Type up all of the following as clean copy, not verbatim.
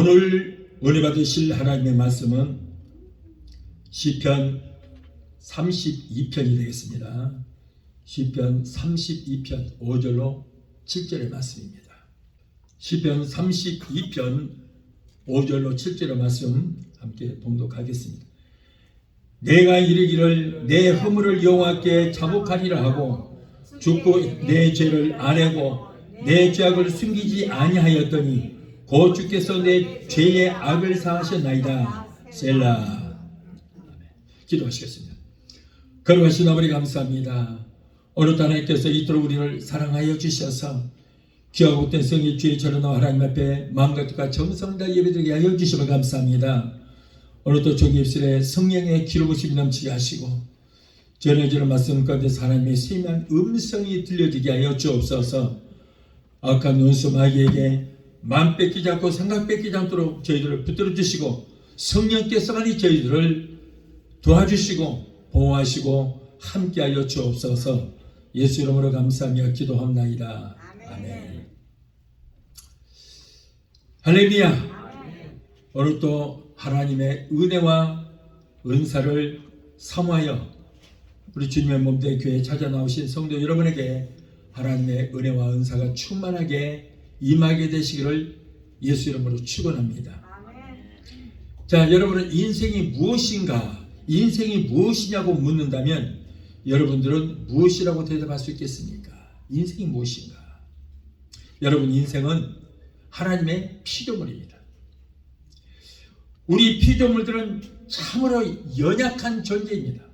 오늘 은혜 받으실 하나님의 말씀은 시편 32편이 되겠습니다. 시편 32편 5절로 7절의 말씀입니다. 시편 32편 5절로 7절의 말씀 함께 봉독하겠습니다. 내가 이르기를 내 허물을 여호와께 자복하리라 하고 죽고 내 죄를 아뢰고 내 죄악을 숨기지 아니하였더니 곧 주께서 내 죄의 악을 사하셨나이다. 셀라. 기도하시겠습니다. 거룩하신 아버지 감사합니다. 오늘 하나님께서 이토록 우리를 사랑하여 주셔서 귀하고 된 성의 주의 절호나 하나님 앞에 마음과 뜻과 정성 다 예배드리게 하여 주시면 감사합니다. 오늘도 종이 입술에 성령의 기록으심이 넘치게 하시고 전해지는 말씀 가운데 하나님의 세미한 음성이 들려지게 하여 주옵소서. 악한 원수 마귀에게 마음 뺏기지 않고 생각 뺏기지 않도록 저희들을 붙들어 주시고 성령께서만이 저희들을 도와주시고 보호하시고 함께하여 주옵소서. 예수 이름으로 감사하며 기도합나이다. 아멘. 할렐루야. 오늘 또 하나님의 은혜와 은사를 사모하여 우리 주님의 몸된 교회에 찾아 나오신 성도 여러분에게 하나님의 은혜와 은사가 충만하게 임하게 되시기를 예수 이름으로 축원합니다. 자, 여러분은 인생이 무엇인가, 인생이 무엇이냐고 묻는다면 여러분들은 무엇이라고 대답할 수 있겠습니까? 인생이 무엇인가? 여러분, 인생은 하나님의 피조물입니다. 우리 피조물들은 참으로 연약한 존재입니다.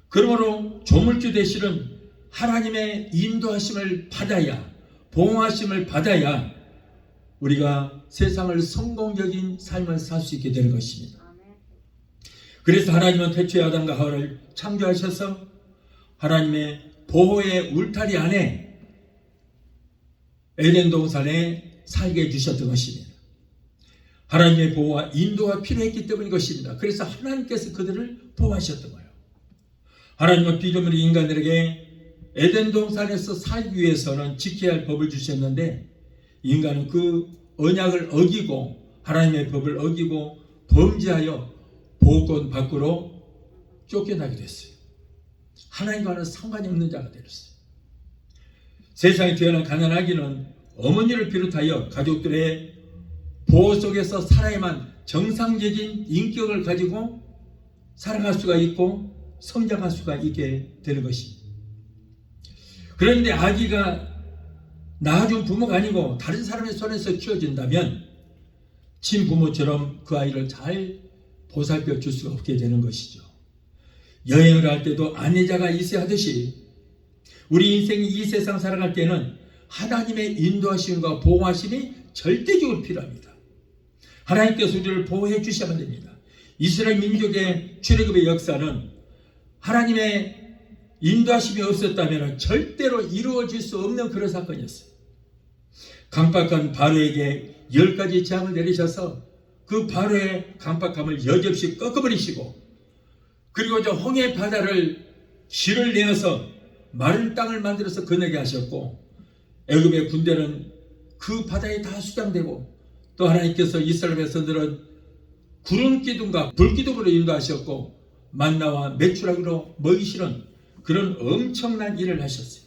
그러므로 조물주 되시는 하나님의 인도하심을 받아야, 보호하심을 받아야 우리가 세상을 성공적인 삶을 살 수 있게 되는 것입니다. 그래서 하나님은 태초에 아담과 하와를 창조하셔서 하나님의 보호의 울타리 안에 에덴 동산에 살게 해주셨던 것입니다. 하나님의 보호와 인도가 필요했기 때문인 것입니다. 그래서 하나님께서 그들을 보호하셨던 거예요. 하나님은 피조물인 인간들에게 에덴 동산에서 살기 위해서는 지켜야 할 법을 주셨는데 인간은 그 언약을 어기고 하나님의 법을 어기고 범죄하여 보호권 밖으로 쫓겨나게 됐어요. 하나님과는 상관이 없는 자가 되었어요. 세상에 태어난 가난하기는 어머니를 비롯하여 가족들의 보호 속에서 살아야만 정상적인 인격을 가지고 살아갈 수가 있고 성장할 수가 있게 되는 것입니다. 그런데 아기가 낳아준 부모가 아니고 다른 사람의 손에서 키워진다면 친부모처럼 그 아이를 잘 보살펴 줄 수가 없게 되는 것이죠. 여행을 할 때도 아내자가 있어야 하듯이 우리 인생이 이 세상 살아갈 때는 하나님의 인도하심과 보호하심이 절대적으로 필요합니다. 하나님께서 우리를 보호해 주셔야만 됩니다. 이스라엘 민족의 출애굽의 역사는 하나님의 인도하심이 없었다면 절대로 이루어질 수 없는 그런 사건이었어요. 강박한 바로에게 10가지 재앙을 내리셔서 그 바로의 강박함을 여지없이 꺾어버리시고 그리고 저 홍해 바다를 실을 내어서 마른 땅을 만들어서 건너게 하셨고 애굽의 군대는 그 바다에 다 수장되고 또 하나님께서 이스라엘 백성들은 구름 기둥과 불 기둥으로 인도하셨고 만나와 메추라기로 먹이시는 그런 엄청난 일을 하셨어요.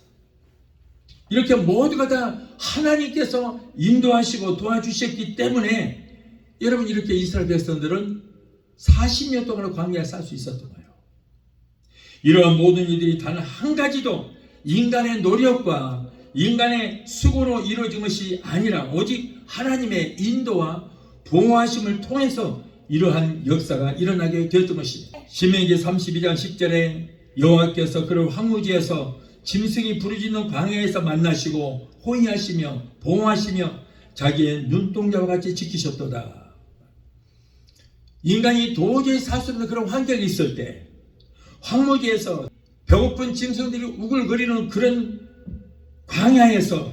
이렇게 모두가 다 하나님께서 인도하시고 도와주셨기 때문에 여러분 이렇게 이스라엘 백성들은 40년 동안 광야에 살 수 있었던 거예요. 이러한 모든 일들이 단 한 가지도 인간의 노력과 인간의 수고로 이루어진 것이 아니라 오직 하나님의 인도와 보호하심을 통해서 이러한 역사가 일어나게 되었던 것입니다. 신명기 32장 10절에 여호와께서 그를 황무지에서 짐승이 부르짖는 광야에서 만나시고 호위하시며 보호하시며 자기의 눈동자와 같이 지키셨도다. 인간이 도저히 살 수 없는 그런 환경이 있을 때 황무지에서 배고픈 짐승들이 우글거리는 그런 광야에서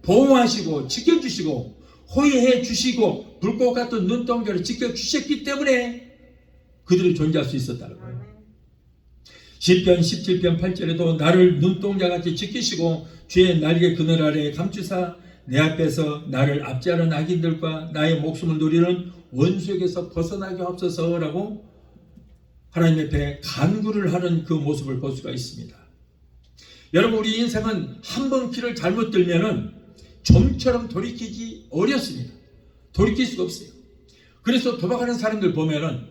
보호하시고 지켜주시고 호위해 주시고 불꽃 같은 눈동자를 지켜주셨기 때문에 그들이 존재할 수 있었다는 거예요. 시편 17편 8절에도 나를 눈동자같이 지키시고 주의 날개 그늘 아래 감추사 내 앞에서 나를 압제하는 악인들과 나의 목숨을 노리는 원수에게서 벗어나게 하옵소서라고 하나님 앞에 간구를 하는 그 모습을 볼 수가 있습니다. 여러분, 우리 인생은 한 번 길을 잘못 들면은 좀처럼 돌이키기 어렵습니다. 돌이킬 수가 없어요. 그래서 도박하는 사람들 보면은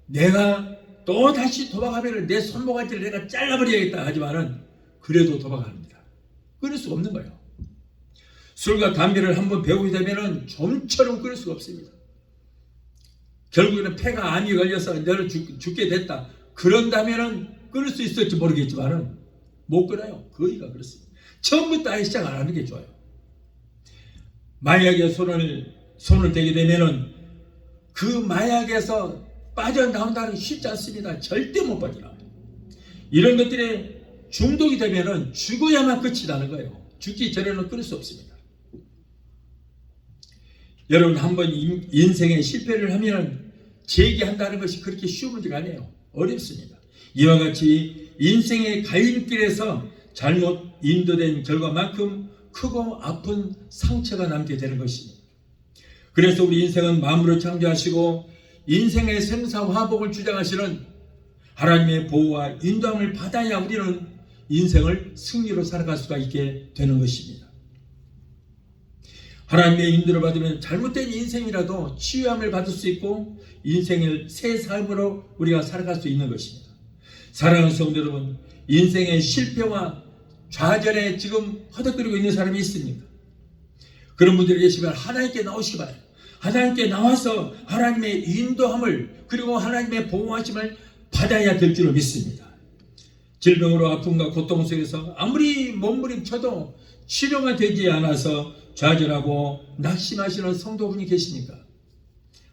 내가 또 다시 도박하면 내 손모가지를 내가 잘라버려야겠다 하지만은 그래도 도박합니다. 끊을 수가 없는 거예요. 술과 담배를 한번 배우게 되면은 좀처럼 끊을 수가 없습니다. 결국에는 폐가 암이 걸려서 너를 죽게 됐다. 그런다면은 끊을 수 있을지 모르겠지만은 못 끊어요. 거의가 그렇습니다. 처음부터 아예 시작 안 하는 게 좋아요. 마약에 손을 대게 되면은 그 마약에서 빠져나온다는 게 쉽지 않습니다. 절대 못 빠져나와요. 이런 것들에 중독이 되면은 죽어야만 끝이 나는 거예요. 죽기 전에는 끊을 수 없습니다. 여러분, 한번 인생에 실패를 하면 재기한다는 것이 그렇게 쉬운 문제가 아니에요. 어렵습니다. 이와 같이 인생의 갈림길에서 잘못 인도된 결과만큼 크고 아픈 상처가 남게 되는 것입니다. 그래서 우리 인생은 마음으로 창조하시고 인생의 생사화복을 주장하시는 하나님의 보호와 인도함을 받아야 우리는 인생을 승리로 살아갈 수가 있게 되는 것입니다. 하나님의 인도를 받으면 잘못된 인생이라도 치유함을 받을 수 있고 인생을 새 삶으로 우리가 살아갈 수 있는 것입니다. 사랑하는 성도 여러분, 인생의 실패와 좌절에 지금 허덕거리고 있는 사람이 있습니까? 그런 분들이 계시면 하나님께 나오시기 바랍니다. 하나님께 나와서 하나님의 인도함을 그리고 하나님의 보호하심을 받아야 될 줄로 믿습니다. 질병으로 아픔과 고통 속에서 아무리 몸부림쳐도 치료가 되지 않아서 좌절하고 낙심하시는 성도분이 계십니까?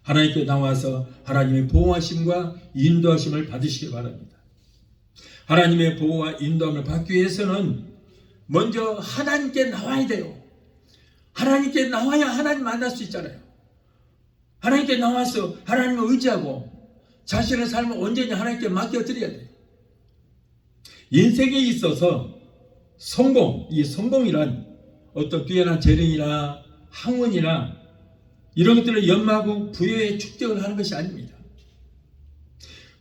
하나님께 나와서 하나님의 보호하심과 인도하심을 받으시기 바랍니다. 하나님의 보호와 인도함을 받기 위해서는 먼저 하나님께 나와야 돼요. 하나님께 나와야 하나님 만날 수 있잖아요. 하나님께 나와서 하나님을 의지하고 자신의 삶을 온전히 하나님께 맡겨드려야 돼요. 인생에 있어서 이 성공이란 어떤 뛰어난 재능이나 학문이나 이런 것들을 연마하고 부여의 축적을 하는 것이 아닙니다.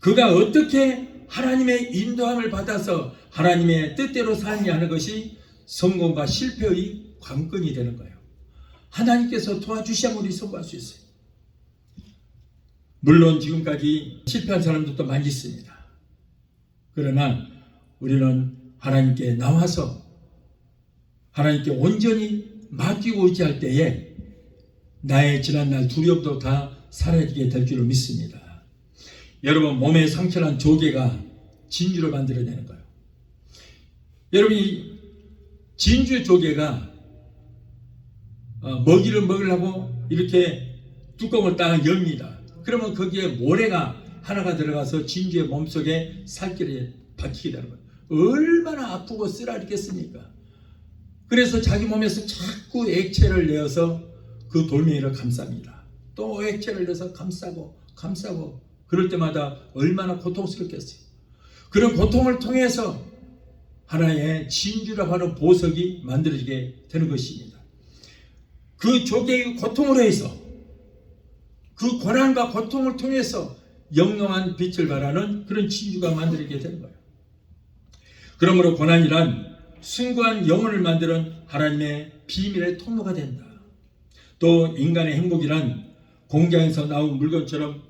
그가 어떻게 하나님의 인도함을 받아서 하나님의 뜻대로 사느냐 하는 것이 성공과 실패의 관건이 되는 거예요. 하나님께서 도와주셔야 우리 성공할 수 있어요. 물론 지금까지 실패한 사람들도 많이 있습니다. 그러나 우리는 하나님께 나와서 하나님께 온전히 맡기고 의지할 때에 나의 지난날 두려움도 다 사라지게 될 줄로 믿습니다. 여러분, 몸에 상처난 조개가 진주를 만들어내는 거예요. 여러분, 이 진주 조개가 먹이를 먹으려고 이렇게 뚜껑을 딱 엽니다. 그러면 거기에 모래가 하나가 들어가서 진주의 몸속에 살결이 박히게 되는 거예요. 얼마나 아프고 쓰라리겠습니까? 그래서 자기 몸에서 자꾸 액체를 내어서 그 돌멩이를 감쌉니다. 또 액체를 내서 감싸고 그럴 때마다 얼마나 고통스럽겠어요. 그런 고통을 통해서 하나의 진주라고 하는 보석이 만들어지게 되는 것입니다. 그 조개의 고통으로 해서 그 고난과 고통을 통해서 영롱한 빛을 발하는 그런 진주가 만들어지게 되는 거예요. 그러므로 고난이란 숭고한 영혼을 만드는 하나님의 비밀의 통로가 된다. 또 인간의 행복이란 공장에서 나온 물건처럼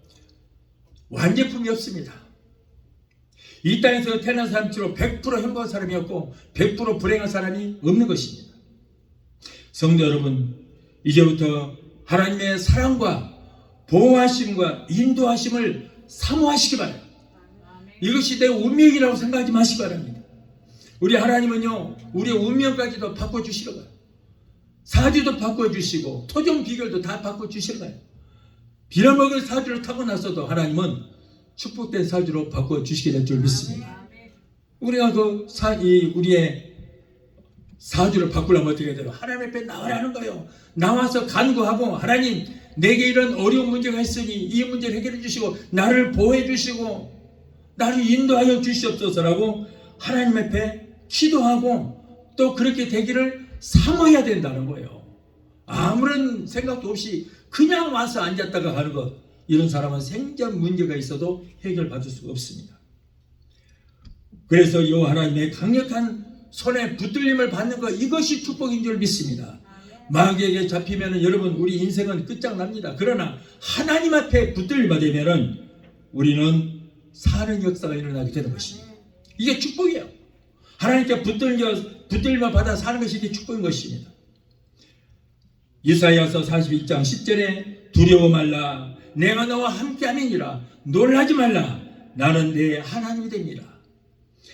완제품이 없습니다. 이 땅에서 태어난 사람처럼 100% 행복한 사람이 없고 100% 불행한 사람이 없는 것입니다. 성도 여러분, 이제부터 하나님의 사랑과 보호하심과 인도하심을 사모하시기 바랍니다. 이것이 내 운명이라고 생각하지 마시기 바랍니다. 우리 하나님은요, 우리의 운명까지도 바꿔주시러 가요. 사주도 바꿔주시고 토종 비결도 다 바꿔주시러 가요. 빌어먹을 사주를 타고 나서도 하나님은 축복된 사주로 바꿔주시게 될 줄 믿습니다. 우리가 우리의 사주를 바꾸려면 어떻게 돼요? 하나님 앞에 나오라는 거예요. 나와서 간구하고, 하나님, 내게 이런 어려운 문제가 있으니 이 문제를 해결해 주시고 나를 보호해 주시고 나를 인도하여 주시옵소서라고 하나님 앞에 기도하고 또 그렇게 되기를 사모해야 된다는 거예요. 아무런 생각도 없이 그냥 와서 앉았다가 가는 것, 이런 사람은 생전 문제가 있어도 해결받을 수가 없습니다. 그래서 이 하나님의 강력한 손에 붙들림을 받는 것, 이것이 축복인 줄 믿습니다. 마귀에게 잡히면 여러분 우리 인생은 끝장납니다. 그러나 하나님 앞에 붙들림 받으면 우리는 사는 역사가 일어나게 되는 것입니다. 이게 축복이에요. 하나님께 붙들림을 받아 사는 것이 이게 축복인 것입니다. 이사야서 41장 10절에 두려워 말라, 내가 너와 함께함이니라. 놀라지 말라, 나는 내 하나님이 됩니다.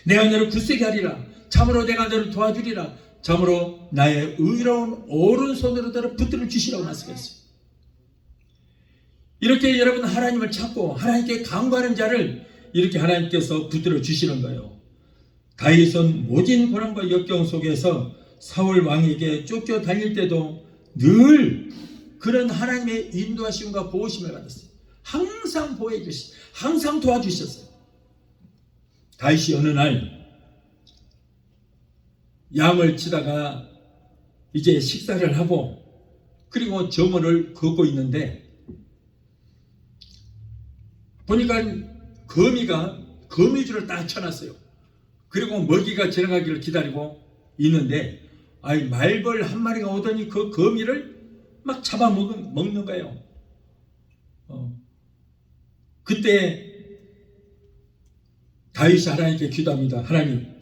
내가 너를 굳세게 하리라. 참으로 내가 너를 도와주리라. 참으로 나의 의로운 오른손으로 너를 붙들어 주시라고 말씀했어요. 이렇게 여러분 하나님을 찾고 하나님께 간구하는 자를 이렇게 하나님께서 붙들어 주시는 거예요. 다윗은 모진 고난과 역경 속에서 사울 왕에게 쫓겨다닐 때도 늘 그런 하나님의 인도하심과 보호심을 받았어요. 항상 보호해 주셨어요. 항상 도와주셨어요. 다윗이 어느 날 양을 치다가 이제 식사를 하고 그리고 저물을 걷고 있는데 보니까 거미가 거미줄을 딱 쳐놨어요. 그리고 먹이가 지나가기를 기다리고 있는데 말벌 한 마리가 오더니 그 거미를 막 잡아먹는 거예요. 그때 다윗이 하나님께 기도합니다. 하나님,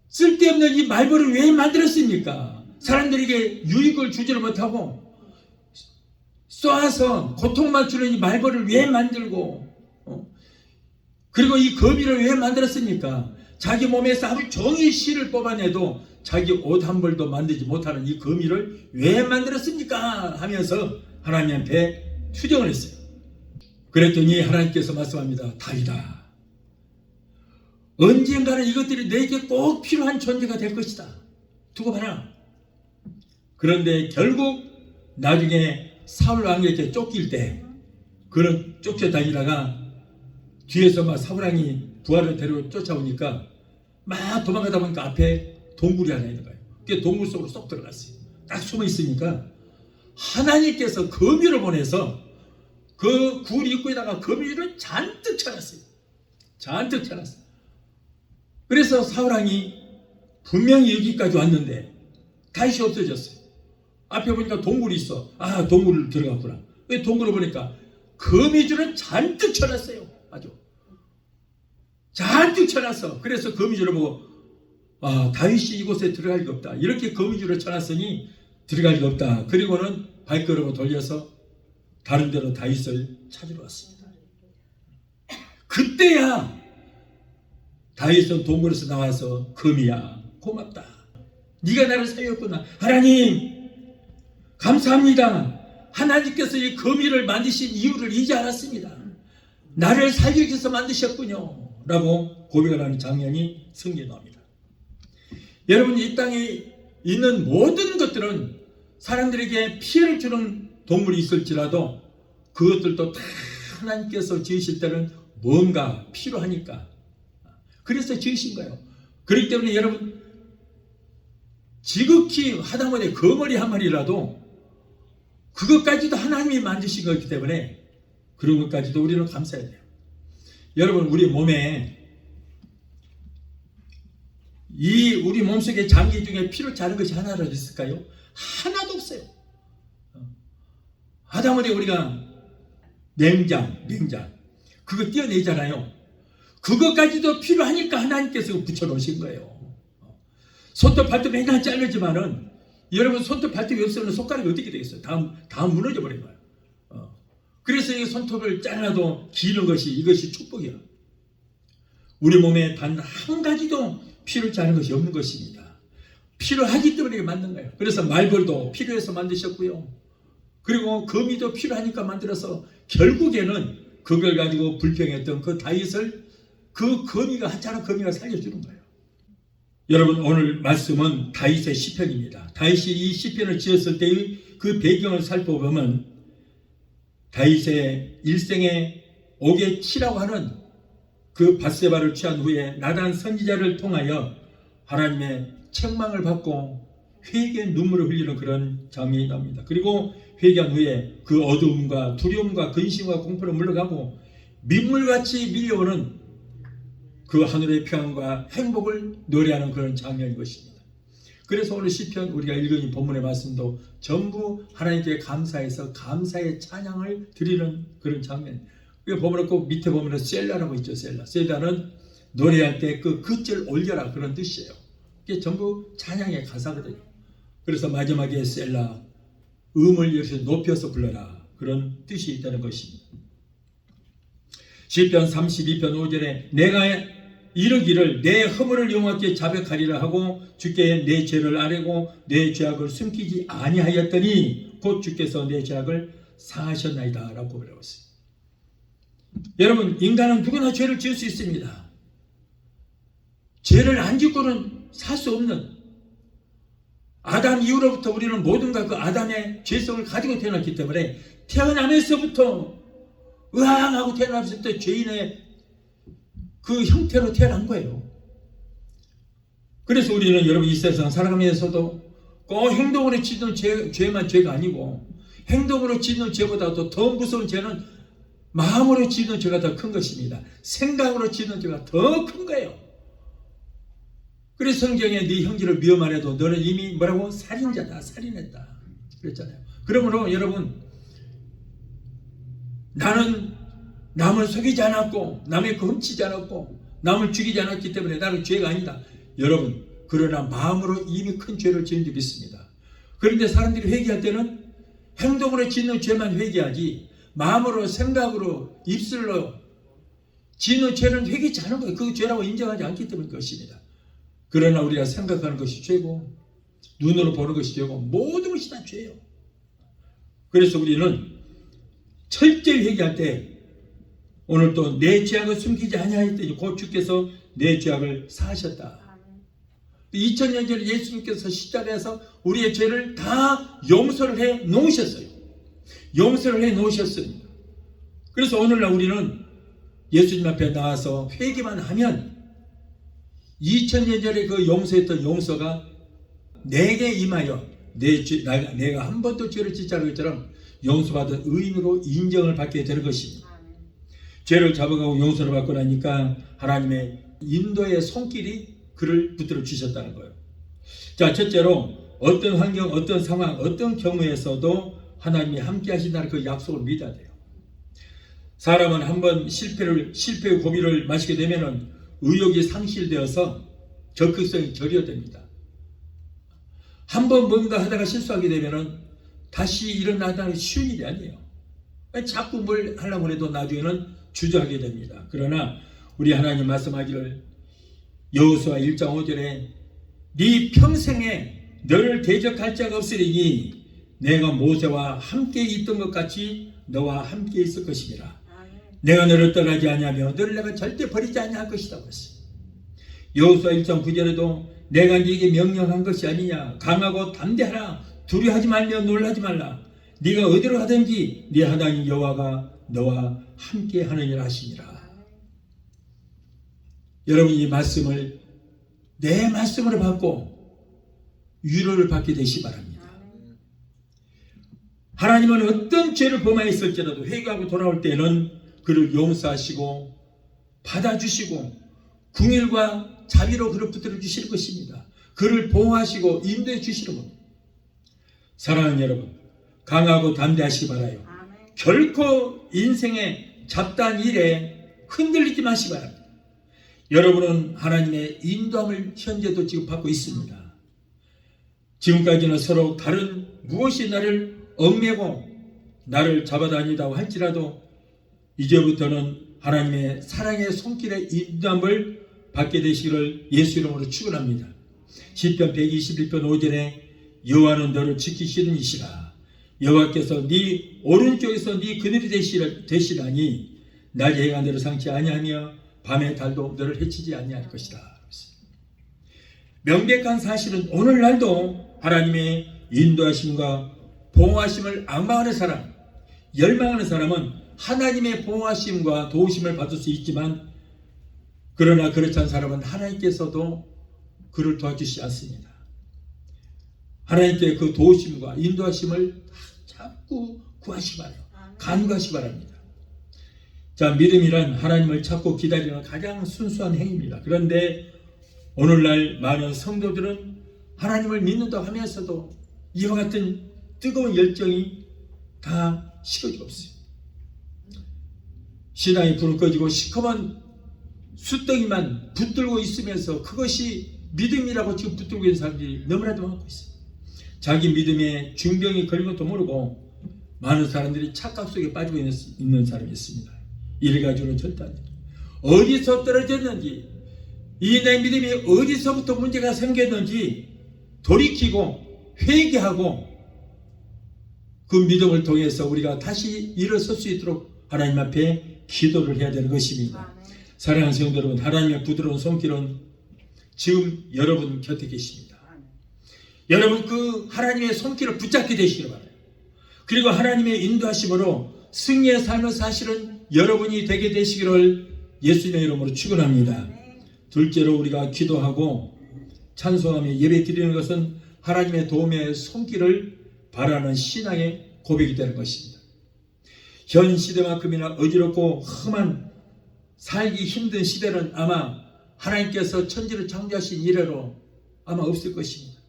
쓸데없는 이 말벌을 왜 만들었습니까? 사람들에게 유익을 주지를 못하고 쏘아서 고통만 주는 이 말벌을 왜 만들고 그리고 이 거미를 왜 만들었습니까? 자기 몸에서 하루 종일 실을 뽑아내도 자기 옷 한 벌도 만들지 못하는 이 거미를 왜 만들었습니까? 하면서 하나님한테 투정을 했어요. 그랬더니 하나님께서 말씀합니다. 다윗아, 언젠가는 이것들이 내게 꼭 필요한 존재가 될 것이다. 두고 봐라. 그런데 결국 나중에 사울 왕에게 쫓길 때 그런 쫓겨다니다가 뒤에서 막 사울 왕이 부하를 데리고 쫓아오니까 막 도망가다 보니까 앞에 동굴이 하나 있는 거예요. 그게 동굴 속으로 쏙 들어갔어요. 딱 숨어 있으니까 하나님께서 거미를 보내서 그 굴 입구에다가 거미를 잔뜩 쳐놨어요. 잔뜩 쳐놨어요. 그래서 사울 왕이 분명히 여기까지 왔는데 다윗이 없어졌어요. 앞에 보니까 동굴이 있어. 동굴을 들어갔구나. 왜 동굴을 보니까 거미줄을 잔뜩 쳐놨어요. 아주 잔뜩 쳐놨어. 그래서 거미줄을 보고 다윗이 이곳에 들어갈 리가 없다. 이렇게 거미줄을 쳐놨으니 들어갈 리가 없다. 그리고는 발걸음을 돌려서 다른 데로 다윗을 찾으러 왔습니다. 그때야 다윗은 동굴에서 나와서 거미야, 고맙다. 네가 나를 살렸구나. 하나님 감사합니다. 하나님께서 이 거미를 만드신 이유를 이제 알았습니다. 나를 살리기 위해서 만드셨군요. 라고 고백을 하는 장면이 성경에 나옵니다. 여러분, 이 땅에 있는 모든 것들은 사람들에게 피해를 주는 동물이 있을지라도 그것들도 다 하나님께서 지으실 때는 뭔가 필요하니까 그래서 지으신 거예요. 그렇기 때문에 여러분, 지극히 하다못해 거머리 한 마리라도 그것까지도 하나님이 만드신 거기 때문에 그런 것까지도 우리는 감사해야 돼요. 여러분, 우리 몸에 우리 몸속의 장기 중에 피를 자는 것이 하나라도 있을까요? 하나도 없어요. 하다못해 우리가 맹장 그거 떼어내잖아요. 그것까지도 필요하니까 하나님께서 붙여놓으신 거예요. 손톱 발톱 맨날 자르지만은 여러분, 손톱 발톱이 없으면 손가락이 어떻게 되겠어요? 다 무너져 버린 거예요. 그래서 이 손톱을 잘라도 기는 것이, 이것이 축복이야. 우리 몸에 단 한 가지도 피를 자는 것이 없는 것입니다. 필요하기 때문에 만든 거예요. 그래서 말벌도 필요해서 만드셨고요. 그리고 거미도 필요하니까 만들어서 결국에는 그걸 가지고 불평했던 그 다윗을 그 거미가, 하찮은 거미가 살려주는 거예요. 여러분, 오늘 말씀은 다윗의 시편입니다. 다윗이 이 시편을 지었을 때의 그 배경을 살펴보면 다윗의 일생에 오게치라고 하는 그 밧세바를 취한 후에 나단 선지자를 통하여 하나님의 책망을 받고 회개의 눈물을 흘리는 그런 장면이 나옵니다. 그리고 회개한 후에 그 어두움과 두려움과 근심과 공포로 물러가고 민물같이 밀려오는 그 하늘의 평안과 행복을 노래하는 그런 장면인 것입니다. 그래서 오늘 시편 우리가 읽은 이 본문의 말씀도 전부 하나님께 감사해서 감사의 찬양을 드리는 그런 장면. 보면 꼭 밑에 보면 셀라라고 있죠. 셀라는 노래할 때 그 긋을 올려라 그런 뜻이에요. 이게 전부 찬양의 가사거든요. 그래서 마지막에 셀라 음을 이렇게 높여서 불러라 그런 뜻이 있다는 것입니다. 시편 32편 5절에 내가 이르기를 내 허물을 여호와께 자백하리라 하고 주께 내 죄를 아뢰고 내 죄악을 숨기지 아니하였더니 곧 주께서 내 죄악을 사하셨나이다 라고 고백했어요. 여러분, 인간은 누구나 죄를 지을 수 있습니다. 죄를 안 짓고는 살 수 없는, 아담 이후로부터 우리는 모든가 그 아담의 죄성을 가지고 태어났기 때문에 태어나면서부터 의아하고 태어나면서부터 죄인의 그 형태로 태어난 거예요. 그래서 우리는 여러분 이 세상 살아가면서도 꼭 행동으로 짓는 죄만 죄가 아니고 행동으로 짓는 죄보다도 더 무서운 죄는 마음으로 짓는 죄가 더 큰 것입니다. 생각으로 짓는 죄가 더 큰 거예요. 그래서 성경에 네 형제를 미워만 해도 너는 이미 뭐라고? 살인자다, 살인했다 그랬잖아요. 그러므로 여러분, 나는 남을 속이지 않았고 남의 거 훔치지 않았고 남을 죽이지 않았기 때문에 나는 죄가 아니다. 여러분, 그러나 마음으로 이미 큰 죄를 지은 줄 믿습니다. 그런데 사람들이 회개할 때는 행동으로 짓는 죄만 회개하지 마음으로, 생각으로, 입술로 짓는 죄는 회개치 않은 거예요. 그 죄라고 인정하지 않기 때문인 것입니다. 그러나 우리가 생각하는 것이 죄고 눈으로 보는 것이 죄고 모든 것이 다 죄예요. 그래서 우리는 철저히 회개할 때 오늘 또 내 죄악을 숨기지 아니하였더니 곧 주께서 내 죄악을 사하셨다. 2000년 전에 예수님께서 십자가에서 우리의 죄를 다 용서를 해 놓으셨어요. 용서를 해 놓으셨습니다. 그래서 오늘날 우리는 예수님 앞에 나와서 회개만 하면 2000년 전에 그 용서했던 용서가 내게 임하여 내가 한 번도 죄를 짓지 않은 것처럼 용서받은 의인으로 인정을 받게 되는 것입니다. 죄를 잡아가고 용서를 받고 나니까 하나님의 인도의 손길이 그를 붙들어 주셨다는 거예요. 자, 첫째로 어떤 환경, 어떤 상황, 어떤 경우에서도 하나님이 함께 하신다는 그 약속을 믿어야 돼요. 사람은 한번 실패의 고비를 마시게 되면은 의욕이 상실되어서 적극성이 저려됩니다. 한번 뭔가 하다가 실수하게 되면은 다시 일어나다는 쉬운 일이 아니에요. 자꾸 뭘 하려고 해도 나중에는 주저하게 됩니다. 그러나 우리 하나님 말씀하기를 여호수아 1장 5절에 네 평생에 너를 대적할 자가 없으리니 내가 모세와 함께 있던 것 같이 너와 함께 있을 것이니라. 내가 너를 떠나지 아니하며 너를 내가 절대 버리지 아니할 것이다. 여호수아 1장 9절에도 내가 네게 명령한 것이 아니냐. 강하고 담대하라. 두려워하지 말며 놀라지 말라. 네가 어디로 가든지 네 하나님 여호와가 너와 함께 하느니라 하시니라. 여러분, 이 말씀을 내 말씀으로 받고 위로를 받게 되시 바랍니다. 하나님은 어떤 죄를 범하였을지라도 회개하고 돌아올 때는 그를 용서하시고 받아주시고 긍휼과 자비로 그를 붙들어 주실 것입니다. 그를 보호하시고 인도해 주시는 겁니다. 사랑하는 여러분, 강하고 담대하시기 바라요. 결코 인생의 잡다한 일에 흔들리지 마시기 바랍니다. 여러분은 하나님의 인도함을 현재도 지금 받고 있습니다. 지금까지는 서로 다른 무엇이 나를 얽매고 나를 잡아다니다고 할지라도 이제부터는 하나님의 사랑의 손길의 인도함을 받게 되시기를 예수 이름으로 축원합니다. 시편 121편 5절에 여호와는 너를 지키시는 이시라. 여호와께서 네 오른쪽에서 네 그늘이 되시라니 낮에 해가 너를 상치 아니하며 밤에 달도 너를 해치지 아니할 것이다. 명백한 사실은 오늘날도 하나님의 인도하심과 보호하심을 앙망하는 사람, 열망하는 사람은 하나님의 보호하심과 도우심을 받을 수 있지만, 그러나 그렇지 않은 사람은 하나님께서도 그를 도와주시지 않습니다. 하나님께 그 도우심과 인도하심을 자꾸 구하시기 바라요. 간구하시기 바랍니다. 자, 믿음이란 하나님을 찾고 기다리는 가장 순수한 행위입니다. 그런데 오늘날 많은 성도들은 하나님을 믿는다고 하면서도 이와 같은 뜨거운 열정이 다 식어지고 없어요. 신앙이 불을 꺼지고 시커먼 숫덩이만 붙들고 있으면서 그것이 믿음이라고 지금 붙들고 있는 사람들이 너무나도 많고 있어요. 자기 믿음에 중병이 걸린 것도 모르고 많은 사람들이 착각 속에 빠지고 있는 사람이 있습니다. 이래 가지고는 절대 안 돼요. 어디서 떨어졌는지, 이 내 믿음이 어디서부터 문제가 생겼는지 돌이키고 회개하고 그 믿음을 통해서 우리가 다시 일어설 수 있도록 하나님 앞에 기도를 해야 되는 것입니다. 사랑하는 성도 여러분, 하나님의 부드러운 손길은 지금 여러분 곁에 계십니다. 여러분 그 하나님의 손길을 붙잡게 되시기를 바라요. 그리고 하나님의 인도하심으로 승리의 삶을 사실은 여러분이 되게 되시기를 예수님의 이름으로 축원합니다. 둘째로 우리가 기도하고 찬송하며 예배 드리는 것은 하나님의 도움의 손길을 바라는 신앙의 고백이 되는 것입니다. 현 시대만큼이나 어지럽고 험한 살기 힘든 시대는 아마 하나님께서 천지를 창조하신 이래로 아마 없을 것입니다.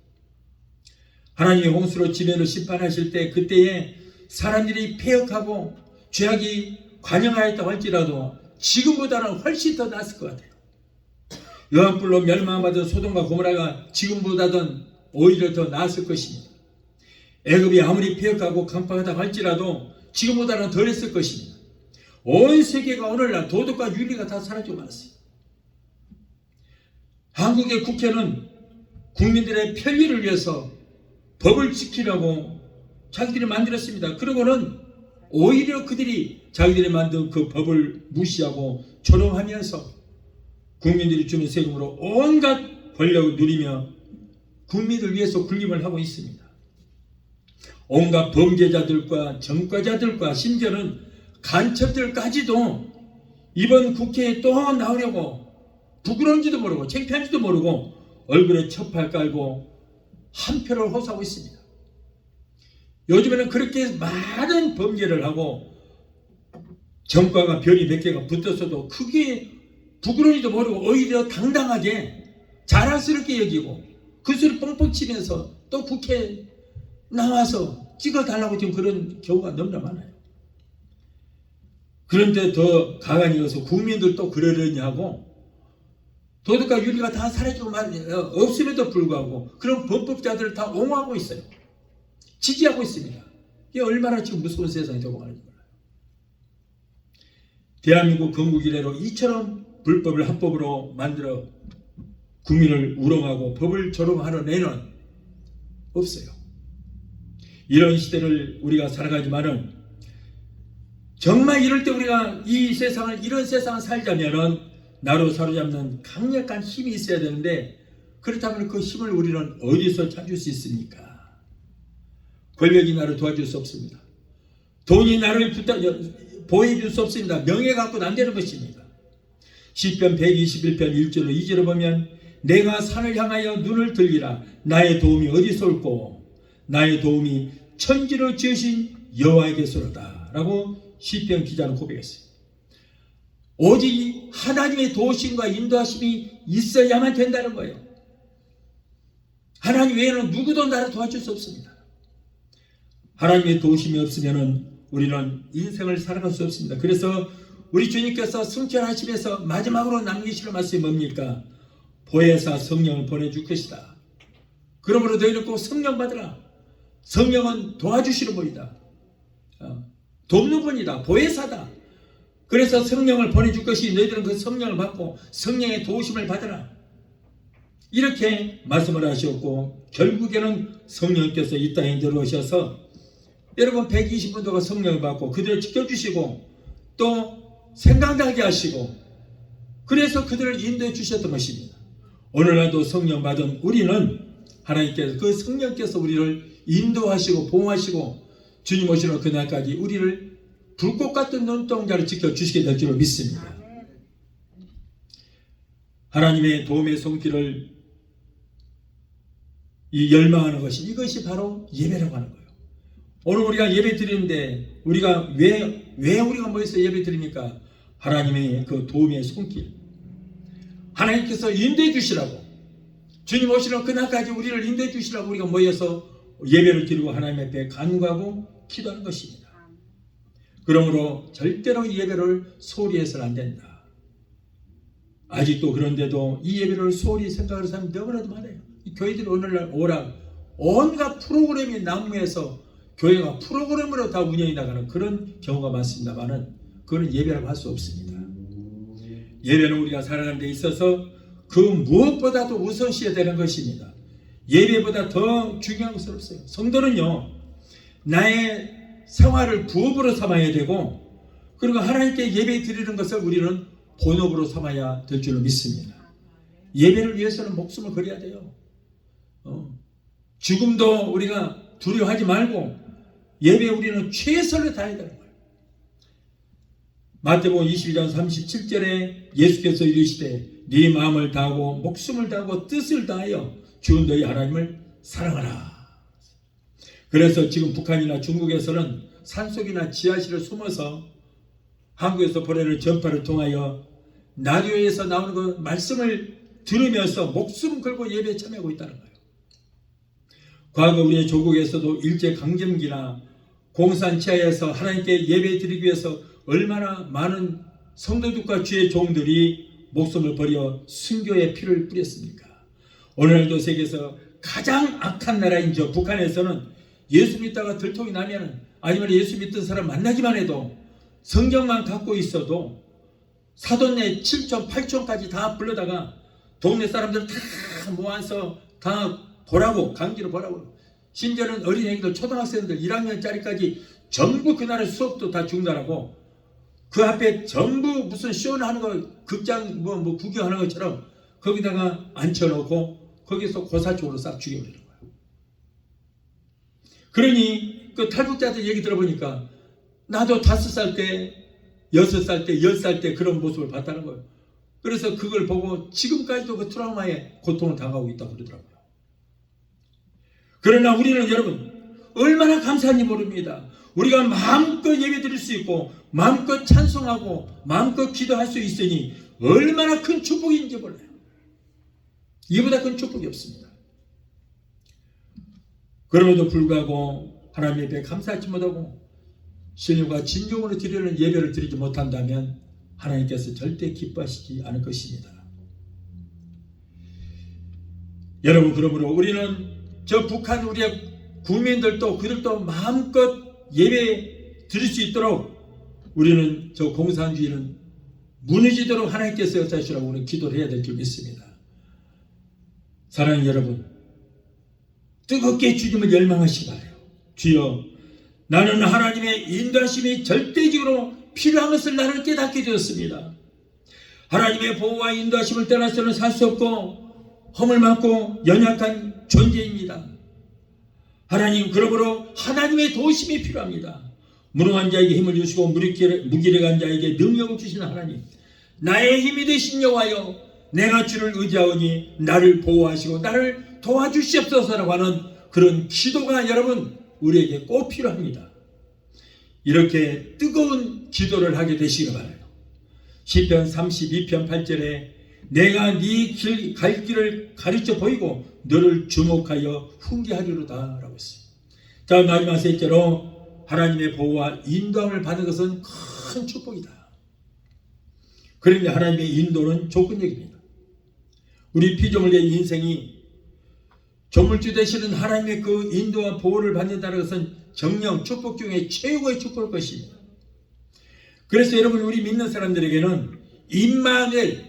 하나님이 홍수로 지면을 심판하실 때 그때에 사람들이 폐역하고 죄악이 관영하였다고 할지라도 지금보다는 훨씬 더 낫을 것 같아요. 유황불로 멸망받은 소돔과 고모라가 지금보다는 오히려 더 나았을 것입니다. 애굽이 아무리 폐역하고 강팍하다고 할지라도 지금보다는 덜했을 것입니다. 온 세계가 오늘날 도덕과 윤리가 다 사라지고 말았어요. 한국의 국회는 국민들의 편리를 위해서 법을 지키려고 자기들이 만들었습니다. 그러고는 오히려 그들이 자기들이 만든 그 법을 무시하고 조롱하면서 국민들이 주는 세금으로 온갖 권력을 누리며 국민을 위해서 군림을 하고 있습니다. 온갖 범죄자들과 전과자들과 심지어는 간첩들까지도 이번 국회에 또 나오려고 부끄러운지도 모르고 창피한지도 모르고 얼굴에 첩팔 깔고 한 표를 호소하고 있습니다. 요즘에는 그렇게 많은 범죄를 하고 전과가 별이 몇 개가 붙었어도 그게 부끄러운지도 모르고 오히려 당당하게 자랑스럽게 여기고 그 소리 뻥뻥 치면서 또 국회에 나와서 찍어달라고 지금 그런 경우가 너무나 많아요. 그런데 더 가관이 어서 국민들도 그러려니 하고 도덕과 윤리가 다 사라지고 없음에도 불구하고 그런 범법자들을 다 옹호하고 있어요. 지지하고 있습니다. 이게 얼마나 지금 무서운 세상이 되고 가는지 몰라요. 대한민국 건국 이래로 이처럼 불법을 합법으로 만들어 국민을 우롱하고 법을 조롱하는 애는 없어요. 이런 시대를 우리가 살아가지만은 정말 이럴 때 우리가 이 세상을 이런 세상을 살자면은 나로 사로잡는 강력한 힘이 있어야 되는데 그렇다면 그 힘을 우리는 어디서 찾을 수 있습니까? 권력이 나를 도와줄 수 없습니다. 돈이 나를 보호해줄 수 없습니다. 명예 갖고는 안 되는 것입니다. 시편 121편 1절로 2절을 보면 내가 산을 향하여 눈을 들리라 나의 도움이 어디서 올꼬 나의 도움이 천지를 지으신 여호와에게서로다 라고 시편 기자는 고백했어요. 오직 하나님의 도우심과 인도하심이 있어야만 된다는 거예요. 하나님 외에는 누구도 나를 도와줄 수 없습니다. 하나님의 도우심이 없으면 우리는 인생을 살아갈 수 없습니다. 그래서 우리 주님께서 승천하시면서 마지막으로 남기시는 말씀이 뭡니까? 보혜사 성령을 보내줄 것이다. 그러므로 너희는 꼭 성령 받으라. 성령은 도와주시는 분이다. 돕는 분이다. 보혜사다. 그래서 성령을 보내줄 것이 너희들은 그 성령을 받고 성령의 도우심을 받으라. 이렇게 말씀을 하셨고 결국에는 성령께서 이 땅에 들어오셔서 여러분 120분도가 성령을 받고 그들을 지켜주시고 또 생각나게 하시고 그래서 그들을 인도해 주셨던 것입니다. 오늘날도 성령 받은 우리는 하나님께서 그 성령께서 우리를 인도하시고 보호하시고 주님 오시는 그날까지 우리를 불꽃 같은 눈동자를 지켜주시게 될 줄로 믿습니다. 하나님의 도움의 손길을 이 열망하는 것이, 이것이 바로 예배라고 하는 거예요. 오늘 우리가 예배 드리는데 우리가 왜 우리가 모여서 예배 드립니까? 하나님의 그 도움의 손길, 하나님께서 인도해 주시라고, 주님 오시는 그날까지 우리를 인도해 주시라고 우리가 모여서 예배를 드리고 하나님 앞에 간구하고 기도하는 것입니다. 그러므로 절대로 이 예배를 소홀히 해서는 안 된다. 아직도 그런데도 이 예배를 소홀히 생각하는 사람이 너무나도 많아요. 이 교회들이 오늘날 오락 온갖 프로그램이 난무해서 교회가 프로그램으로 다 운영이 나가는 그런 경우가 많습니다만은 그건 예배라고 할 수 없습니다. 예배는 우리가 살아가는 데 있어서 그 무엇보다도 우선시해야 되는 것입니다. 예배보다 더 중요한 것은 없어요. 성도는요, 나의 생활을 부업으로 삼아야 되고, 그리고 하나님께 예배 드리는 것을 우리는 본업으로 삼아야 될 줄로 믿습니다. 예배를 위해서는 목숨을 걸어야 돼요. 죽음도 우리가 두려워하지 말고 예배에 우리는 최선을 다해야 되는 거예요. 마태복음 22장 37절에 예수께서 이르시되 네 마음을 다하고 목숨을 다하고 뜻을 다하여 주 너희 하나님을 사랑하라. 그래서 지금 북한이나 중국에서는 산속이나 지하실에 숨어서 한국에서 보내는 전파를 통하여 라디오에서 나오는 그 말씀을 들으면서 목숨 걸고 예배에 참여하고 있다는 거예요. 과거 우리의 조국에서도 일제강점기나 공산치하에서 하나님께 예배 드리기 위해서 얼마나 많은 성도들과 주의 종들이 목숨을 버려 순교의 피를 뿌렸습니까? 오늘날도 세계에서 가장 악한 나라인 저 북한에서는 예수 믿다가 들통이 나면, 아니면 예수 믿던 사람 만나기만 해도 성경만 갖고 있어도 사돈네 7촌 8촌까지 다 불러다가 동네 사람들 다 모아서 다 보라고, 강제로 보라고, 심지어는 어린애들 초등학생들 1학년짜리까지 전부 그날의 수업도 다 중단하고 그 앞에 전부 무슨 쇼하는 거, 극장 뭐 구경하는 것처럼 거기다가 앉혀놓고 거기서 고사적으로 싹 죽여버리는 거예요. 그러니 그 탈북자들 얘기 들어보니까 나도 5살 때, 6살 때, 10살 때 그런 모습을 봤다는 거예요. 그래서 그걸 보고 지금까지도 그 트라우마에 고통을 당하고 있다고 그러더라고요. 그러나 우리는 여러분 얼마나 감사한지 모릅니다. 우리가 마음껏 예배 드릴 수 있고 마음껏 찬송하고 마음껏 기도할 수 있으니 얼마나 큰 축복인지 몰라요. 이보다 큰 축복이 없습니다. 그럼에도 불구하고 하나님 앞에 감사하지 못하고 신령과 진정으로 드리는 예배를 드리지 못한다면 하나님께서 절대 기뻐하시지 않을 것입니다. 여러분, 그러므로 우리는 저 북한 우리의 국민들도 그들도 마음껏 예배 드릴 수 있도록 우리는 저 공산주의는 무너지도록 하나님께서 역사하시라고 우리는 기도를 해야 될 줄 믿습니다. 사랑하는 여러분, 뜨겁게 주님을 열망하시기 바라요. 주여, 나는 하나님의 인도하심이 절대적으로 필요한 것을 나를 깨닫게 되었습니다. 하나님의 보호와 인도하심을 떠나서는 살 수 없고 허물 많고 연약한 존재입니다. 하나님, 그러므로 하나님의 도우심이 필요합니다. 무능한 자에게 힘을 주시고 무기력한 자에게 능력을 주시는 하나님, 나의 힘이 되신 여호와여, 내가 주를 의지하오니 나를 보호하시고 나를 도와주시옵소서라고 하는 그런 기도가 여러분 우리에게 꼭 필요합니다. 이렇게 뜨거운 기도를 하게 되시기 바라요. 시편 32편 8절에 내가 네 갈 길을 가르쳐 보이고 너를 주목하여 훈계하리로다 라고 했어요. 자, 마지막 셋째로 하나님의 보호와 인도함을 받는 것은 큰 축복이다. 그런데 하나님의 인도는 조건적입니다. 우리 피조물의 인생이 조물주 되시는 하나님의 그 인도와 보호를 받는다는 것은 정령 축복 중에 최고의 축복일 것입니다. 그래서 여러분, 우리 믿는 사람들에게는 임마누엘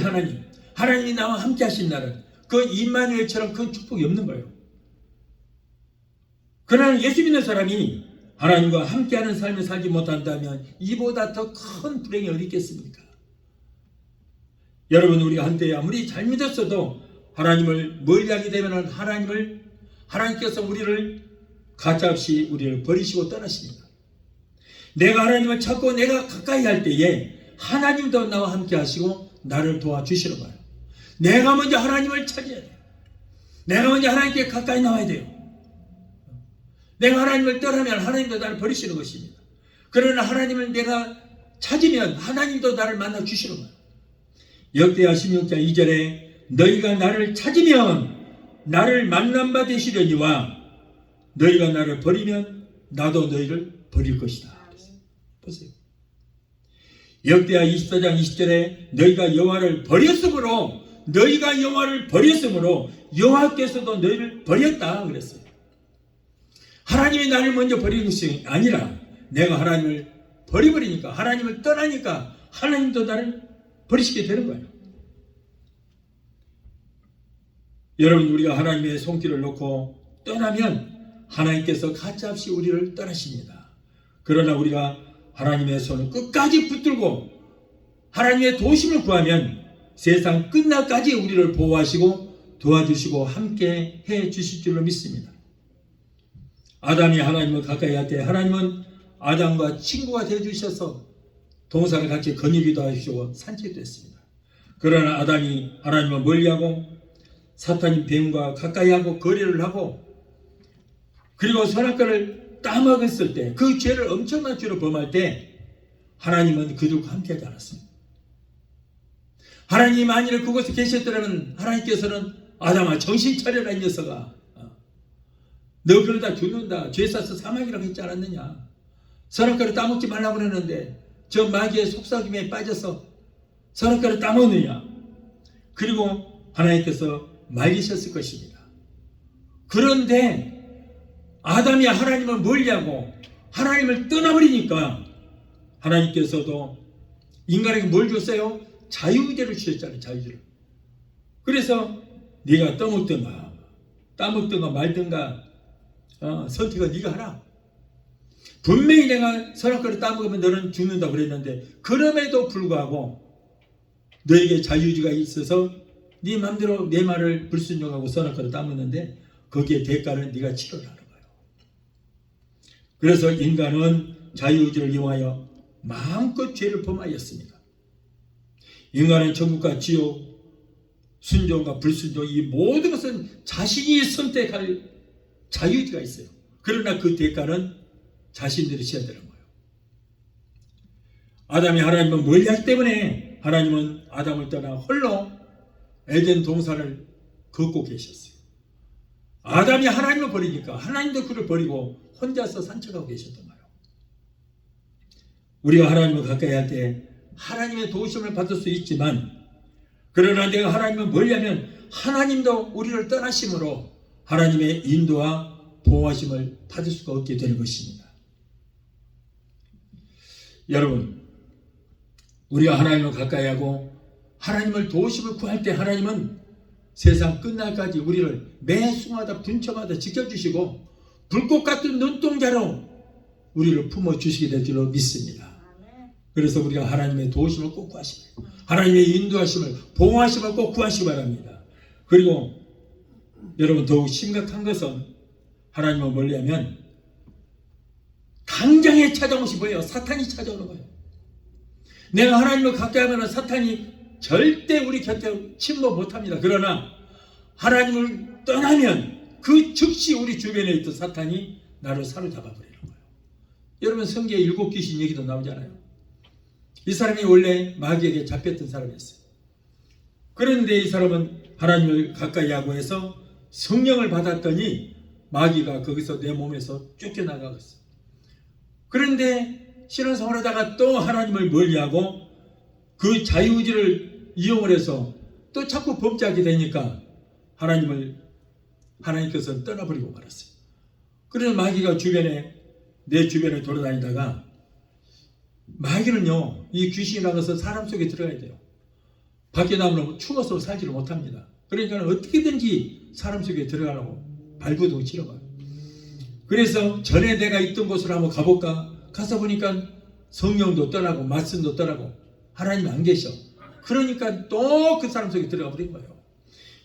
하나님, 하나님이 나와 함께 하신다는 그 임마누엘처럼 큰 축복이 없는 거예요. 그러나 예수 믿는 사람이 하나님과 함께하는 삶을 살지 못한다면 이보다 더 큰 불행이 어디 있겠습니까? 여러분, 우리가 한때 아무리 잘 믿었어도 하나님을 멀리하게 되면 하나님께서 우리를 가차없이 우리를 버리시고 떠나십니다. 내가 하나님을 찾고 내가 가까이 할 때에 하나님도 나와 함께 하시고 나를 도와주시는 거예요. 내가 먼저 하나님을 찾아야 돼요. 내가 먼저 하나님께 가까이 나와야 돼요. 내가 하나님을 떠나면 하나님도 나를 버리시는 것입니다. 그러나 하나님을 내가 찾으면 하나님도 나를 만나 주시는 거예요. 역대하 16장 2절에 너희가 나를 찾으면 나를 만난 바 되시려니와 너희가 나를 버리면 나도 너희를 버릴 것이다. 보세요. 역대하 24장 20절에 너희가 여호와를 버렸으므로 여호와께서도 너희를 버렸다 그랬어요. 하나님이 나를 먼저 버리는 것이 아니라 내가 하나님을 버려버리니까, 하나님을 떠나니까 하나님도 나를 버리시게 되는 거예요. 여러분, 우리가 하나님의 손길을 놓고 떠나면 하나님께서 가차없이 우리를 떠나십니다. 그러나 우리가 하나님의 손을 끝까지 붙들고 하나님의 도심을 구하면 세상 끝날까지 우리를 보호하시고 도와주시고 함께 해 주실 줄로 믿습니다. 아담이 하나님을 가까이 할 때 하나님은 아담과 친구가 되어주셔서 동산을 같이 거니기도 하시고 산책도 했습니다. 그러나 아담이 하나님을 멀리하고 사탄인 뱀과 가까이하고 거래를 하고 그리고 선악과를 따먹었을 때, 그 죄를 엄청난 죄를 범할 때 하나님은 그들과 함께하지 않았어요. 하나님이 만일 그곳에 계셨더라면 하나님께서는 아담아 정신 차려라 이 녀석아, 너 그러다 죽는다, 죄 싸서 사망이라고 했지 않았느냐, 선악과를 따먹지 말라고 그러는데 저 마귀의 속삭임에 빠져서 선악과를 따먹느냐. 그리고 하나님께서 말리셨을 것입니다. 그런데 아담이 하나님을 멀리하고 하나님을 떠나버리니까 하나님께서도 인간에게 뭘 줬어요? 자유의지를 주셨잖아요. 자유의지를. 그래서 네가 따먹든가 말든가 선택은 네가 하라. 분명히 내가 선악과를 따먹으면 너는 죽는다고 그랬는데 그럼에도 불구하고 너에게 자유의지가 있어서 네 마음대로 내 말을 불순종하고 선악과를 따먹는데 거기에 대가는 네가 치러야 하는 거예요. 그래서 인간은 자유의지를 이용하여 마음껏 죄를 범하였습니다. 인간은 천국과 지옥, 순종과 불순종, 이 모든 것은 자신이 선택할 자유의지가 있어요. 그러나 그 대가는 자신들이 지어야 되는 거예요. 아담이 하나님을 멀리하기 때문에 하나님은 아담을 떠나 홀로 에덴 동산을 걷고 계셨어요. 아담이 하나님을 버리니까 하나님도 그를 버리고 혼자서 산책하고 계셨던 거예요. 우리가 하나님을 가까이 할 때 하나님의 도우심을 받을 수 있지만, 그러나 내가 하나님을 멀리하면 하나님도 우리를 떠나심으로 하나님의 인도와 보호하심을 받을 수가 없게 되는 것입니다. 여러분, 우리가 하나님을 가까이 하고 하나님을 도우심을 구할 때 하나님은 세상 끝날까지 우리를 매 순간마다 분초마다 지켜주시고 불꽃 같은 눈동자로 우리를 품어주시게 될 줄로 믿습니다. 그래서 우리가 하나님의 도우심을 꼭 구하시고 하나님의 인도하심을, 보호하심을 꼭 구하시기 바랍니다. 그리고 여러분, 더욱 심각한 것은 하나님을 멀리하면 당장에 찾아온 것이 뭐예요? 사탄이 찾아오는 거예요. 내가 하나님을 가까이 하면 사탄이 절대 우리 곁에 침범 못합니다. 그러나 하나님을 떠나면 그 즉시 우리 주변에 있던 사탄이 나를 사로잡아 버리는 거예요. 여러분, 성경에 7 귀신 얘기도 나오잖아요. 이 사람이 원래 마귀에게 잡혔던 사람이었어요. 그런데 이 사람은 하나님을 가까이 하고 해서 성령을 받았더니 마귀가 거기서 내 몸에서 쫓겨나갔어요. 그런데 신앙생활 하다가 또 하나님을 멀리하고 그 자유의지를 이용을 해서 또 자꾸 범죄하게 되니까 하나님께서 떠나버리고 말았어요. 그래서 마귀가 내 주변에 돌아다니다가, 마귀는요, 이 귀신이라는 것은 사람 속에 들어가야 돼요. 밖에 나오면 추워서 살지를 못합니다. 그러니까 어떻게든지 사람 속에 들어가려고 발버둥을 치러가요. 그래서 전에 내가 있던 곳으로 한번 가볼까? 가서 보니까 성령도 떠나고 말씀도 떠나고 하나님 안 계셔. 그러니까 또 그 사람 속에 들어가 버린 거예요.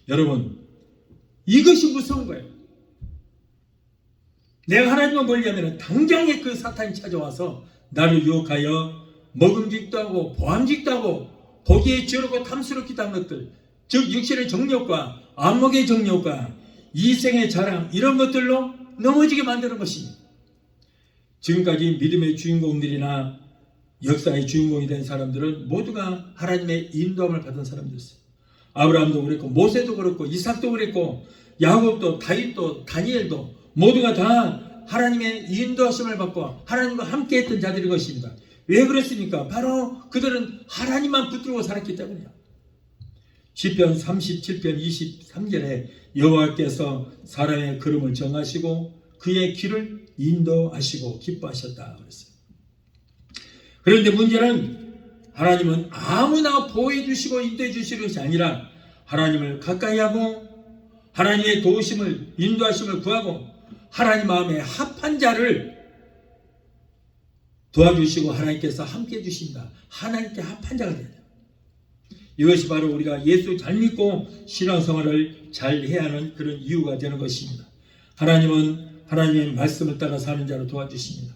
여러분, 이것이 무서운 거예요. 내가 하나님을 멀리하면 당장에 그 사탄이 찾아와서 나를 유혹하여 먹음직도 하고 보암직도 하고 보기에 지루고 탐스럽기도 한 것들, 즉 육신의 정욕과 안목의 정욕과 이생의 자랑 이런 것들로 넘어지게 만드는 것입니다. 지금까지 믿음의 주인공들이나 역사의 주인공이 된 사람들은 모두가 하나님의 인도함을 받은 사람들이었어요. 아브라함도 그랬고 모세도 그렇고 이삭도 그랬고 야곱도 다윗도 다니엘도 모두가 다 하나님의 인도하심을 받고 하나님과 함께 했던 자들일 것입니다. 왜 그랬습니까? 바로 그들은 하나님만 붙들고 살았기 때문이에요. 시편 37편 23절에 여호와께서 사람의 걸음을 정하시고 그의 길을 인도하시고 기뻐하셨다 그랬어요. 그런데 문제는 하나님은 아무나 보호해 주시고 인도해 주시는 것이 아니라 하나님을 가까이 하고 하나님의 도우심을 인도하심을 구하고 하나님 마음에 합한 자를 도와주시고 하나님께서 함께 해주신다. 하나님께 합한 자가 되죠. 이것이 바로 우리가 예수 잘 믿고 신앙생활을 잘 해야 하는 그런 이유가 되는 것입니다. 하나님은 하나님의 말씀을 따라 사는 자로 도와주십니다.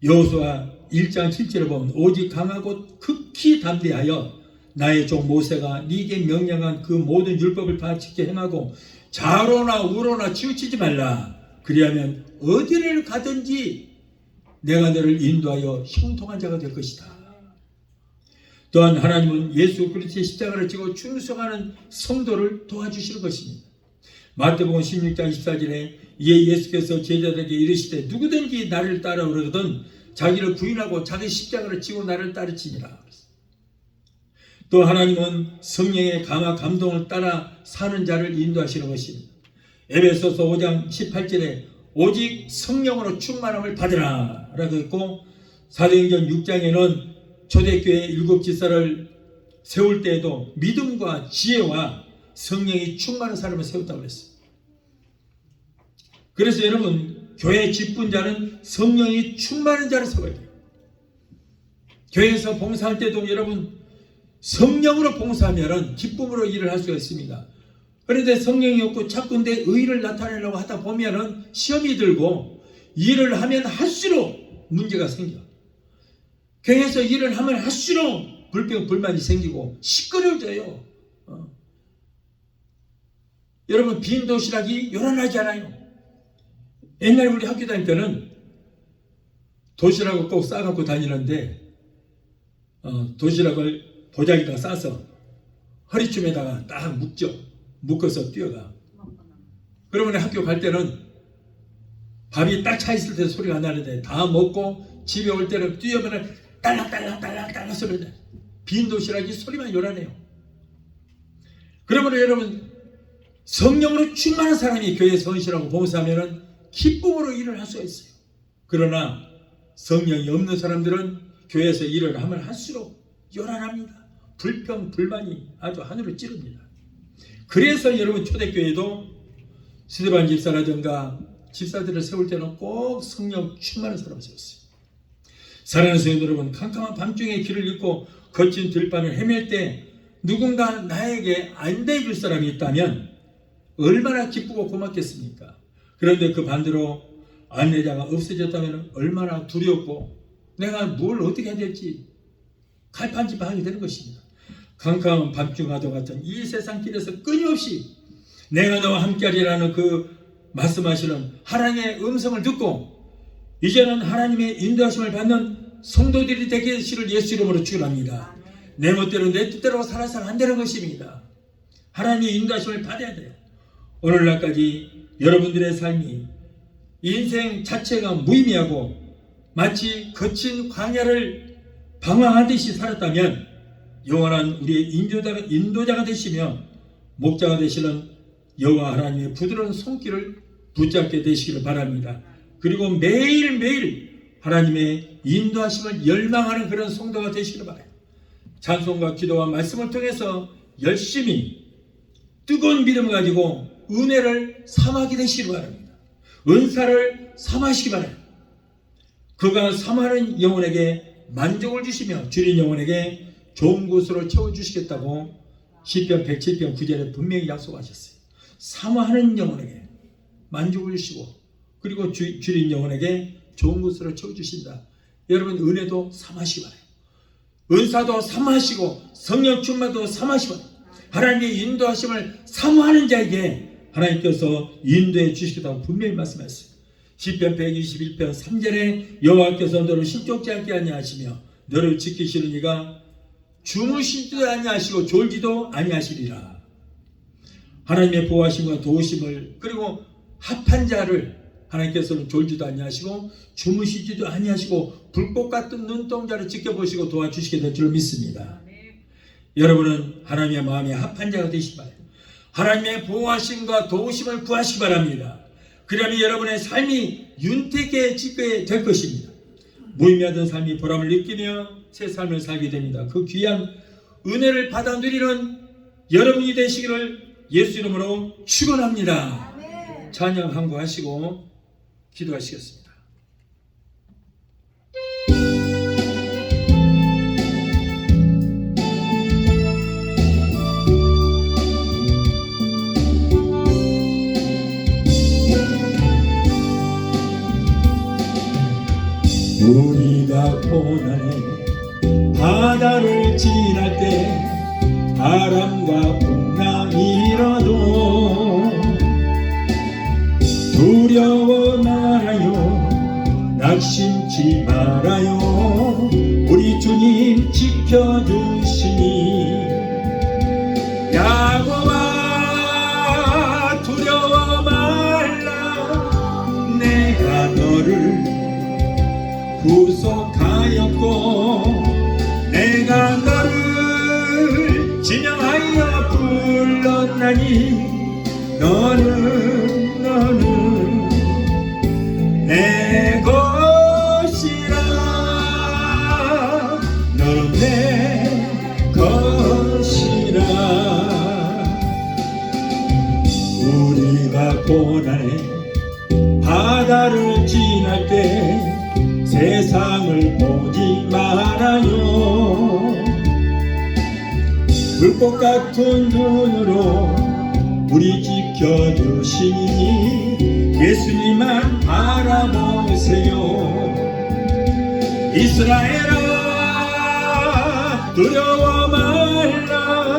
여호수아 1장 7절에 보면 오직 강하고 극히 담대하여 나의 종 모세가 네게 명령한 그 모든 율법을 다 지켜 행하고 좌로나 우로나 치우치지 말라. 그리하면 어디를 가든지 내가 너를 인도하여 형통한 자가 될 것이다. 또한 하나님은 예수 그리스도의 십자가를 지고 충성하는 성도를 도와주시는 것입니다. 마태복음 16장 14절에 이에 예수께서 제자들에게 이르시되 누구든지 나를 따라오려거든 자기를 부인하고 자기 십자가를 지고 나를 따르치니라. 또 하나님은 성령의 강화 감동을 따라 사는 자를 인도하시는 것입니다. 에베소서 5장 18절에 오직 성령으로 충만함을 받으라 라고 했고 사도행전 6장에는 초대교회 7지사를 세울 때에도 믿음과 지혜와 성령이 충만한 사람을 세웠다고 그랬어요. 그래서 여러분 교회 직분자는 성령이 충만한 자를 세워야 돼요. 교회에서 봉사할 때도 여러분 성령으로 봉사하면 기쁨으로 일을 할 수가 있습니다. 그런데 성령이 없고 자꾸 내 의를 나타내려고 하다 보면 시험이 들고 일을 하면 할수록 문제가 생겨. 교회에서 일을 하면 할수록 불평불만이 생기고 시끄러워져요. 여러분 빈 도시락이 요란하지 않아요. 옛날에 우리 학교 다닐 때는 도시락을 꼭 싸갖고 다니는데 도시락을 보자기에다가 싸서 허리춤에다가 딱 묶어서 뛰어가. 그러면 학교 갈 때는 밥이 딱 차 있을 때 소리가 안 나는데 다 먹고 집에 올 때는 뛰어면 딸랑딸랑딸랑딸랑 소리가 나요. 빈 도시락이 소리만 요란해요. 그러면 여러분 성령으로 충만한 사람이 교회에 헌신하고 봉사하면 기쁨으로 일을 할 수가 있어요. 그러나 성령이 없는 사람들은 교회에서 일을 하면 할수록 요란합니다. 불평, 불만이 아주 하늘을 찌릅니다. 그래서 여러분 초대교회도 스데반 집사라든가 집사들을 세울 때는 꼭 성령 충만한 사람을 세웠어요. 사랑하는 성도 여러분, 캄캄한 밤중에 길을 잃고 거친 들판을 헤맬 때 누군가 나에게 안내해 줄 사람이 있다면 얼마나 기쁘고 고맙겠습니까? 그런데 그 반대로 안내자가 없어졌다면 얼마나 두렵고 내가 뭘 어떻게 해야 될지 갈팡질팡하게 되는 것입니다. 캄캄한 밤중과도 같은 이 세상 길에서 끊임없이 내가 너와 함께하리라는 그 말씀하시는 하나님의 음성을 듣고 이제는 하나님의 인도하심을 받는 성도들이 되기를 예수 이름으로 축원합니다. 내 멋대로 내 뜻대로 살아서는 안 되는 것입니다. 하나님의 인도하심을 받아야 돼요. 오늘날까지 여러분들의 삶이 인생 자체가 무의미하고 마치 거친 광야를 방황하듯이 살았다면 영원한 우리의 인도자가 되시며 목자가 되시는 여호와 하나님의 부드러운 손길을 붙잡게 되시기를 바랍니다. 그리고 매일매일 하나님의 인도하심을 열망하는 그런 성도가 되시기를 바라요. 찬송과 기도와 말씀을 통해서 열심히 뜨거운 믿음을 가지고 은혜를 삼하게 되시기를 바랍니다. 은사를 삼하시기 바라요. 그가 삼하는 영혼에게 만족을 주시며 줄인 영혼에게 좋은 곳으로 채워주시겠다고 시편 107편 9절에 분명히 약속하셨어요. 사모하는 영혼에게 만족을 주시고 그리고 줄인 영혼에게 좋은 곳으로 채워주신다. 여러분 은혜도 삼하시기 바라요. 은사도 삼하시고 성령 충만도 삼하시고 하나님의 인도하심을 사모하는 자에게 하나님께서 인도해 주시겠다고 분명히 말씀하셨습니다. 시편 121편 3절에 여호와께서 너를 신족지 않게 아니하시며 너를 지키시는 이가 주무시지도 아니하시고 졸지도 아니하시리라. 하나님의 보호하심과 도우심을 그리고 합한 자를 하나님께서는 졸지도 아니하시고 주무시지도 아니하시고 불꽃 같은 눈동자를 지켜보시고 도와주시게 될 줄 믿습니다. 여러분은 하나님의 마음에 합한 자가 되시기 바랍니다. 하나님의 보호하심과 도우심을 구하시기 바랍니다. 그러면 여러분의 삶이 윤택해지게 될 것입니다. 무의미하던 삶이 보람을 느끼며 새 삶을 살게 됩니다. 그 귀한 은혜를 받아 누리는 여러분이 되시기를 예수 이름으로 축원합니다. 찬양 한구하시고 기도하시겠습니다. 우리가 고난의 바다를 지날 때 바람과 풍랑이 일어도 두려워 말아요, 낙심치 말아요. 우리 주님 지켜주시니 야곱아 두려워 말라, 내가 너를 구속하였고 내가 너를 진영하여 불렀나니 너는 내 것이라, 너는 내 것이라. 우리가 고난의 바다를 지날 때 세상을 보지 말아요. 불꽃 같은 눈으로 우리 지켜주시니 예수님만 바라보세요. 이스라엘아 두려워 말라,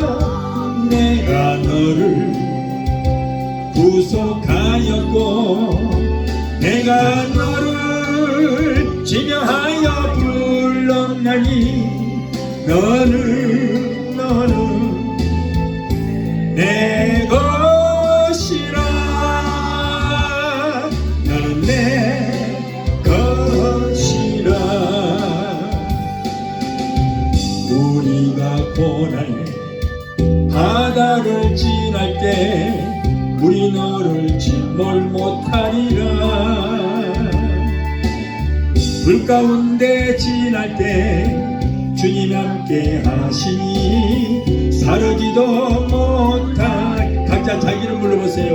내가 너를 구속하였고 내가 너를 지명하여 불렀나니 너는 내 것이라, 너는 내 것이라. 우리가 고난의 바다를 지날 때 우리 너를 침몰 못하리라. 불 가운데 지날 때 주님 함께 하시니 사르지도 못할, 각자 자기 이름 불러보세요.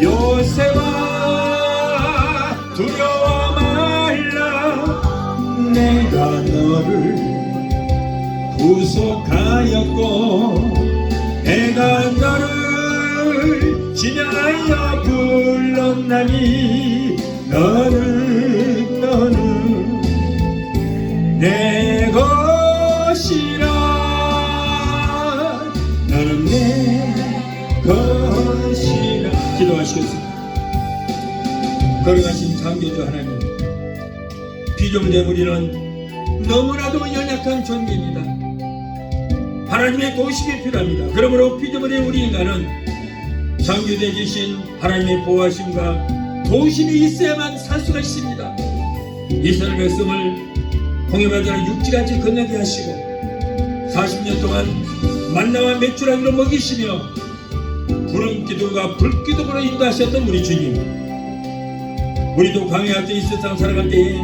요새와 두려워 말라, 내가 너를 구속하였고 내가 너를 진영하여 불렀나니 너는 내 것이라, 너는 내 것이라. 기도하시겠습니다. 거룩하신 창조주 하나님, 피조물의 우리는 너무나도 연약한 존재입니다. 하나님의 도우심이 필요합니다. 그러므로 피조물의 우리 인간은 창조되어 주신 하나님의 보호하심과 도우심이 있어야만 살 수가 있습니다. 이스라엘 백성을 홍해바다를 육지같이 건너게 하시고 40년 동안 만나와 메추라기로 먹이시며 구름 기둥과 불 기둥으로 인도하셨던 우리 주님, 우리도 광야 때 이 세상 살아갈 때에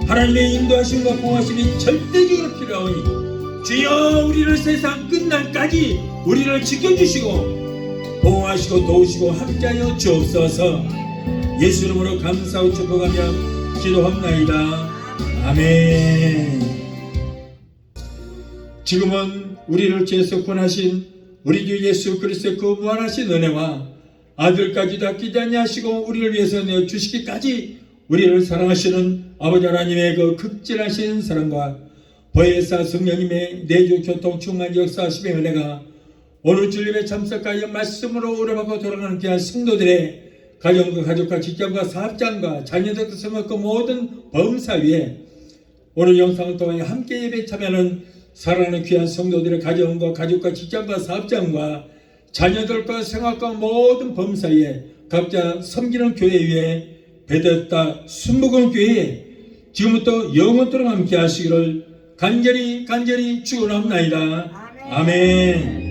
하나님의 인도하심과 보호하심이 절대적으로 필요하오니 주여 우리를 세상 끝날까지 우리를 지켜주시고 보호하시고 도우시고 함께하여 주옵소서. 예수 이름으로 감사하고 축복하며 기도합나이다. 아멘. 지금은 우리를 죄에서 구원하신 우리 주 예수 그리스도의 그 무한하신 은혜와 아들까지도 아끼지 아니하시고 우리를 위해서 내어주시기까지 우리를 사랑하시는 아버지 하나님의 그 극진하신 사랑과 보혜사 성령님의 내주 교통 충만 역사하심의 은혜가 오늘 주님의 참석하여 말씀으로 우려받고 돌아가는 귀한 성도들의 가정과 가족과 직장과 사업장과 자녀들과 생각과 모든 범사 위에 오늘 영상을 통해 함께 예배 참여하는 사랑하는 귀한 성도들의 가정과 가족과 직장과 사업장과 자녀들과 생각과 모든 범사에 각자 섬기는 교회 위에 배되었다 순복음 교회에 지금부터 영원토록 함께 하시기를 간절히 축원합나이다. 아멘.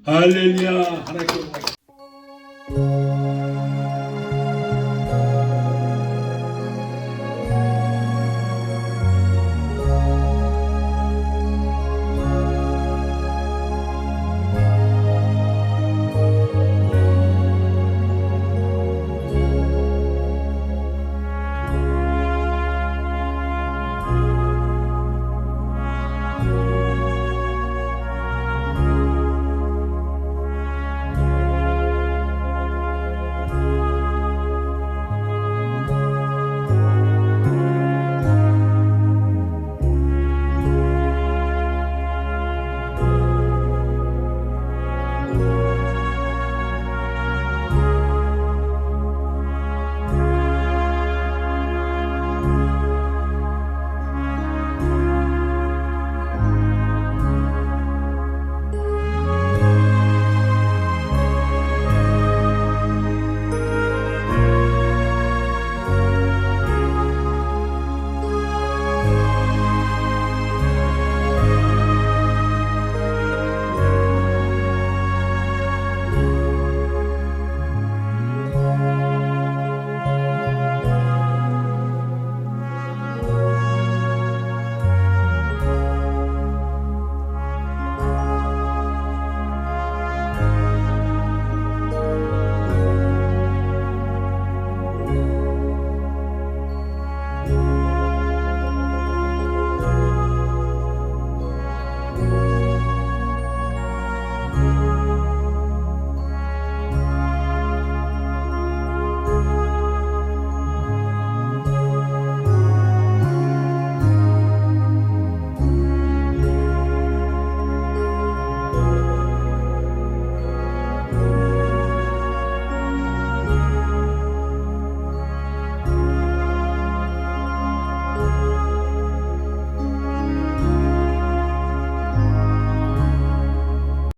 할렐루야. 하나님께